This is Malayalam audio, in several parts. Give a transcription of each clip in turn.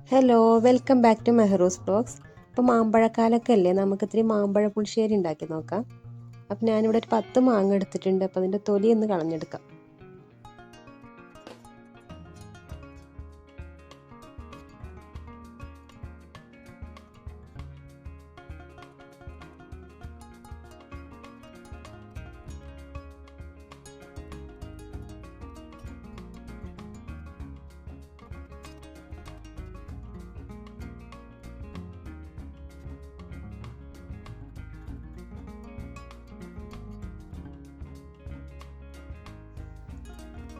Hello, welcome back to Mehru's vlogs. ഇപ്പോൾ മാമ്പഴക്കാലമൊക്കെ അല്ലേ, നമുക്ക് ഇത്തിരി മാമ്പഴ പുളിശ്ശേരി ഉണ്ടാക്കി നോക്കാം. അപ്പോൾ ഞാനിവിടെ ഒരു 10 മാങ്ങ എടുത്തിട്ടുണ്ട്. അപ്പോൾ അതിൻ്റെ തൊലി ഒന്ന് കളഞ്ഞെടുക്കാം.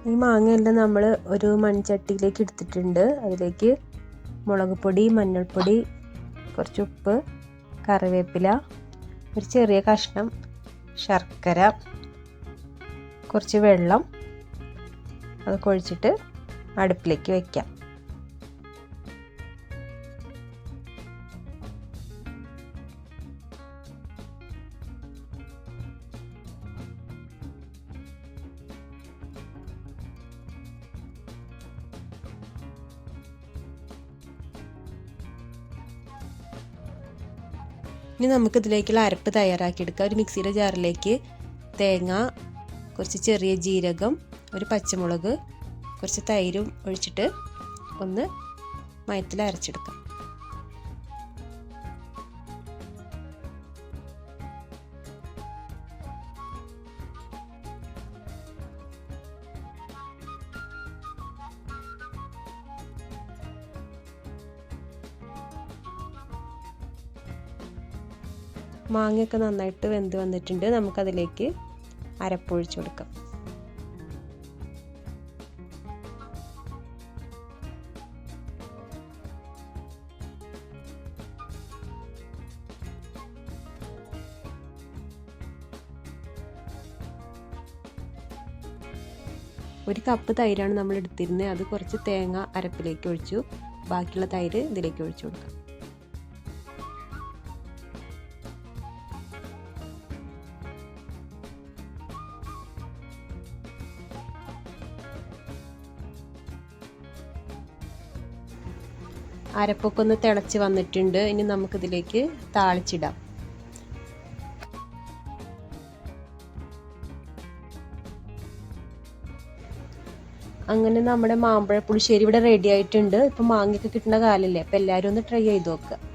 ഈ മാങ്ങയെല്ലാം നമ്മൾ ഒരു മൺചട്ടിയിലേക്ക് എടുത്തിട്ടുണ്ട്. അതിലേക്ക് മുളക് പൊടി, മഞ്ഞൾപ്പൊടി, കുറച്ച് ഉപ്പ്, കറിവേപ്പില, ഒരു ചെറിയ കഷ്ണം ശർക്കര, കുറച്ച് വെള്ളം അതൊക്കെ ഒഴിച്ചിട്ട് അടുപ്പിലേക്ക് വയ്ക്കാം. ഇനി നമുക്കിതിലേക്കുള്ള അരപ്പ് തയ്യാറാക്കിയെടുക്കാം. ഒരു മിക്സിയുടെ ജാറിലേക്ക് തേങ്ങ, കുറച്ച് ചെറിയ ജീരകം, ഒരു പച്ചമുളക്, കുറച്ച് തൈരും ഒഴിച്ചിട്ട് ഒന്ന് മയത്തിൽ അരച്ചെടുക്കാം. മാങ്ങയൊക്കെ നന്നായിട്ട് വെന്ത് വന്നിട്ടുണ്ട്. നമുക്കതിലേക്ക് അരപ്പൊഴിച്ച് കൊടുക്കാം. ഒരു കപ്പ് തൈരാണ് നമ്മൾ എടുത്തിരുന്നത്. അത് കുറച്ച് തേങ്ങ അരപ്പിലേക്ക് ഒഴിച്ചു. ബാക്കിയുള്ള തൈര് ഇതിലേക്ക് ഒഴിച്ചു കൊടുക്കാം. അരപ്പൊക്കെ ഒന്ന് തിളച്ച് വന്നിട്ടുണ്ട്. ഇനി നമുക്കിതിലേക്ക് താളിച്ചിടാം. അങ്ങനെ നമ്മുടെ മാമ്പഴ പുളിശ്ശേരി ഇവിടെ റെഡി ആയിട്ടുണ്ട്. ഇപ്പം മാങ്ങയൊക്കെ കിട്ടുന്ന കാലല്ലേ, അപ്പോൾ എല്ലാവരും ഒന്ന് ട്രൈ ചെയ്ത് നോക്കുക.